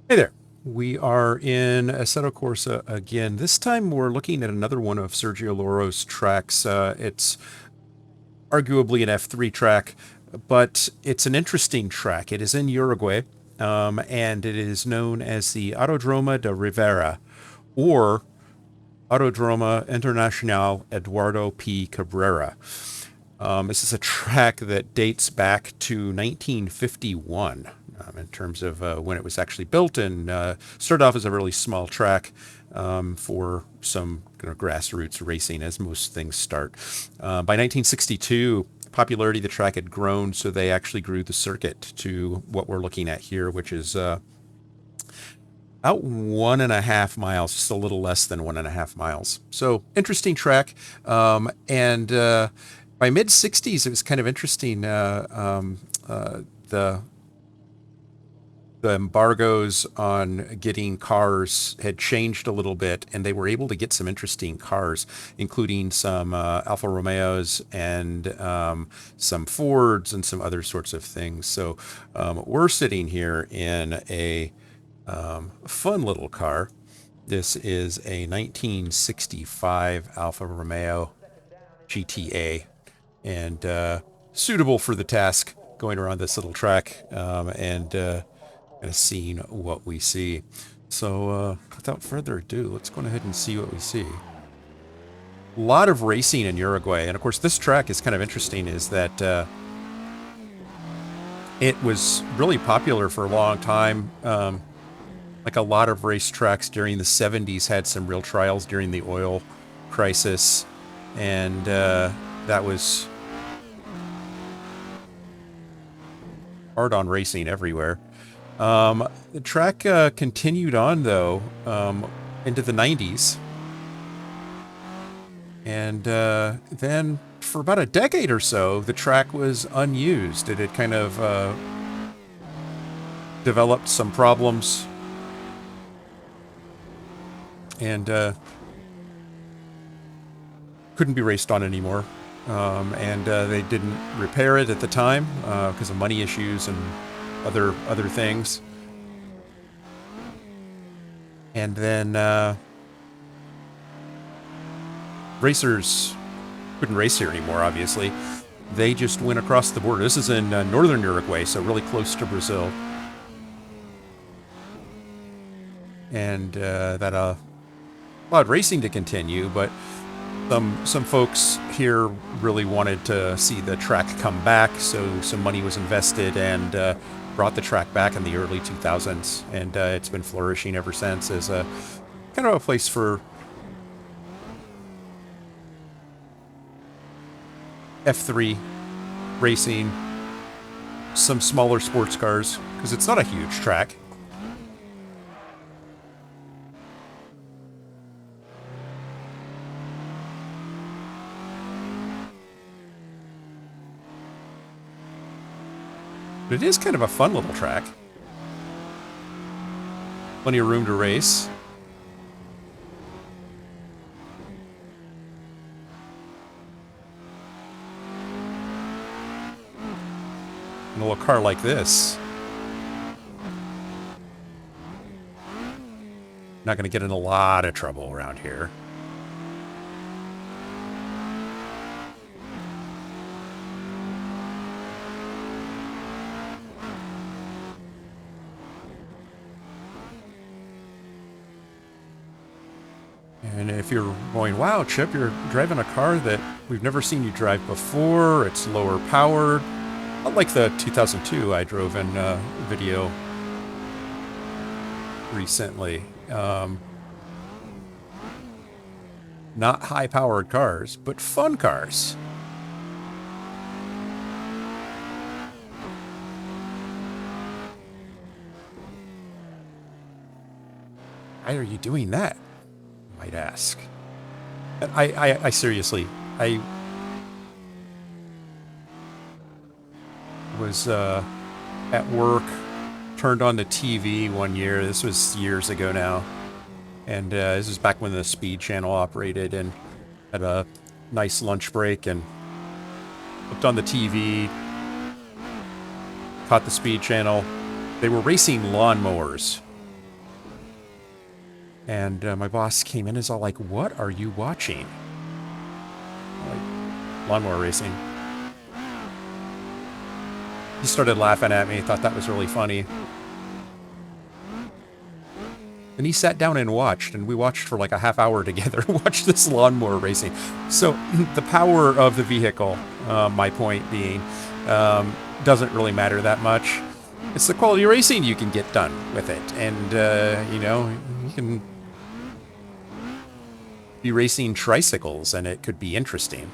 Hey there. We are in Assetto Corsa again. This time we're looking at another one of Sergio Loro's tracks. It's arguably an F3 track, but it's an interesting track. It is in Uruguay, and it is known as the Autódromo de Rivera, or Autodroma Internacional Eduardo P. Cabrera. This is a track that dates back to 1951 in terms of when it was actually built, and started off as a really small track for some grassroots racing, as most things start. By 1962, popularity of the track had grown, so they actually grew the circuit to what we're looking at here, which is about 1.5 miles, just a little less than 1.5 miles. So interesting track. And by mid 60s, it was kind of interesting. The embargoes on getting cars had changed a little bit, and they were able to get some interesting cars, including some Alfa Romeos and some Fords and some other sorts of things. So we're sitting here in a fun little car. This is a 1965 Alfa Romeo GTA, and suitable for the task going around this little track, and kind of seeing what we see. So without further ado, let's go ahead and see what we see. A lot of racing in Uruguay, and of course this track is kind of interesting, is that it was really popular for a long time. Like a lot of racetracks during the 70s had some real trials during the oil crisis, and that was hard on racing everywhere. The track continued on, though, into the 90s. And then for about a decade or so, the track was unused. It had kind of developed some problems, and couldn't be raced on anymore. And they didn't repair it at the time because of money issues and other things. And then racers couldn't race here anymore, obviously. They just went across the border. This is in northern Uruguay, so really close to Brazil. And that allowed racing to continue, but some folks here really wanted to see the track come back, so some money was invested and brought the track back in the early 2000s, and it's been flourishing ever since as a kind of a place for F3 racing, some smaller sports cars, because it's not a huge track. But it is kind of a fun little track. Plenty of room to race. In a little car like this, not going to get in a lot of trouble around here. And if you're going, wow, Chip, you're driving a car that we've never seen you drive before, it's lower powered. Unlike the 2002 I drove in video recently. Not high-powered cars, but fun cars. Why are you doing that? You might ask. And I seriously, I was at work, turned on the TV one year. This was years ago now. And this was back when the Speed Channel operated, and had a nice lunch break and looked on the TV, caught the Speed Channel. They were racing lawnmowers And my boss came in and is all like, "What are you watching?" Like, lawnmower racing. He started laughing at me, thought that was really funny. And he sat down and watched, and we watched for like a half hour together, watched this lawnmower racing. So the power of the vehicle, my point being, doesn't really matter that much. It's the quality of racing you can get done with it. And, you know, you can be racing tricycles, and it could be interesting.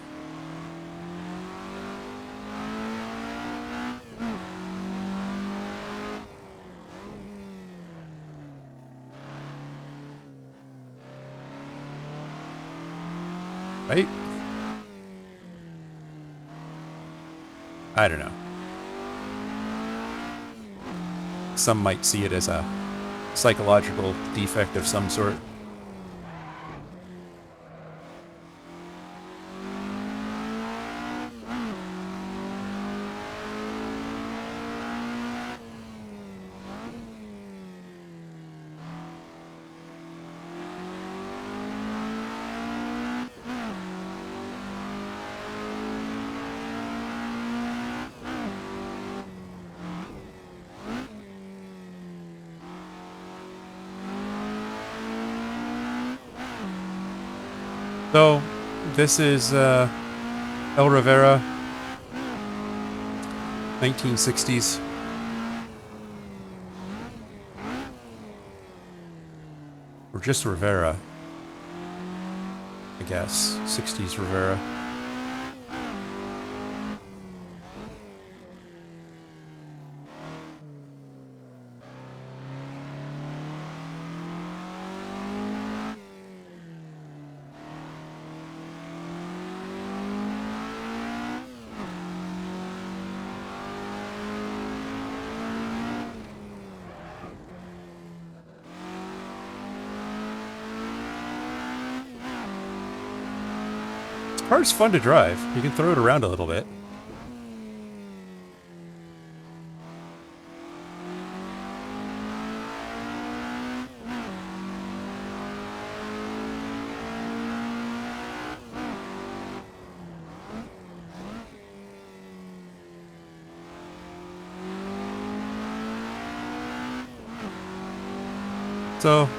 Right? I don't know. Some might see it as a psychological defect of some sort. So, this is El Rivera, 1960s. Or just Rivera, I guess. 60s Rivera. Car's fun to drive. You can throw it around a little bit. So,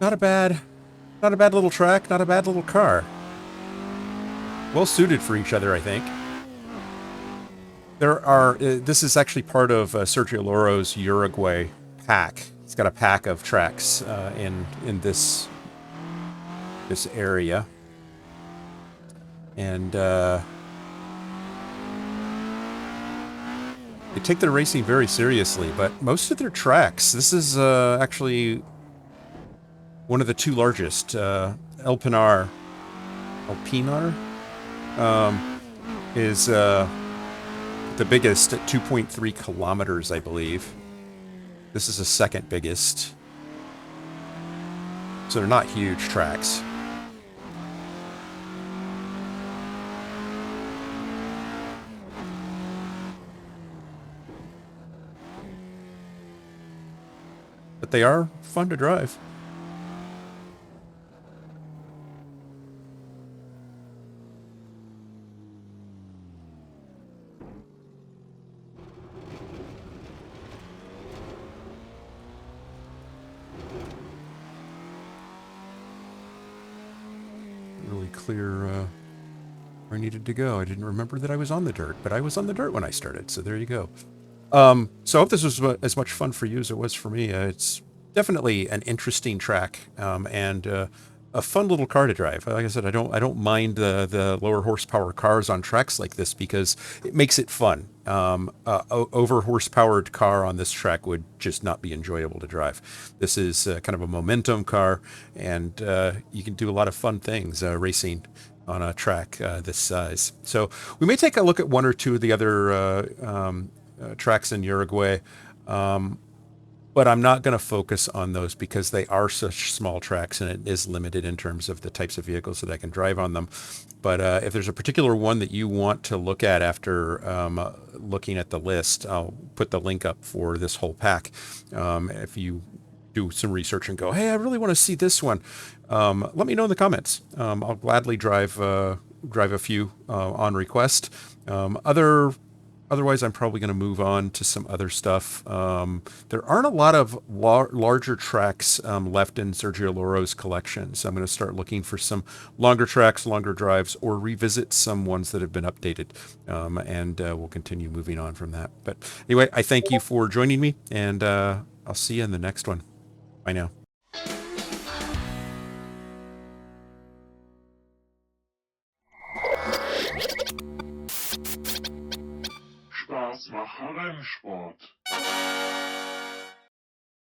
not a bad little track, not a bad little car. Well suited for each other, I think. There are, this is actually part of Sergio Loro's Uruguay pack. He's got a pack of tracks in this area. And they take their racing very seriously, but most of their tracks, this is actually one of the two largest. Elpinar is the biggest at 2.3 kilometers, I believe. This is the second biggest. So they're not huge tracks. But they are fun to drive. Really clear where I needed to go. I didn't remember that I was on the dirt, but I was on the dirt when I started, so there you go. So I hope this was as much fun for you as it was for me. It's definitely an interesting track, and a fun little car to drive. Like I said, I don't mind the lower horsepower cars on tracks like this because it makes it fun. Over horsepowered car on this track would just not be enjoyable to drive. This is kind of a momentum car, and you can do a lot of fun things racing on a track this size. So we may take a look at one or two of the other tracks in Uruguay. but I'm not going to focus on those because they are such small tracks and it is limited in terms of the types of vehicles that I can drive on them. But if there's a particular one that you want to look at after looking at the list, I'll put the link up for this whole pack. If you do some research and go, hey, I really want to see this one, let me know in the comments. I'll gladly drive a few on request. Otherwise, I'm probably going to move on to some other stuff. There aren't a lot of larger tracks left in Sergio Loro's collection, so I'm going to start looking for some longer tracks, longer drives, or revisit some ones that have been updated. And we'll continue moving on from that. But anyway, I thank you for joining me, and I'll see you in the next one. Bye now. Spaß machen Rennsport.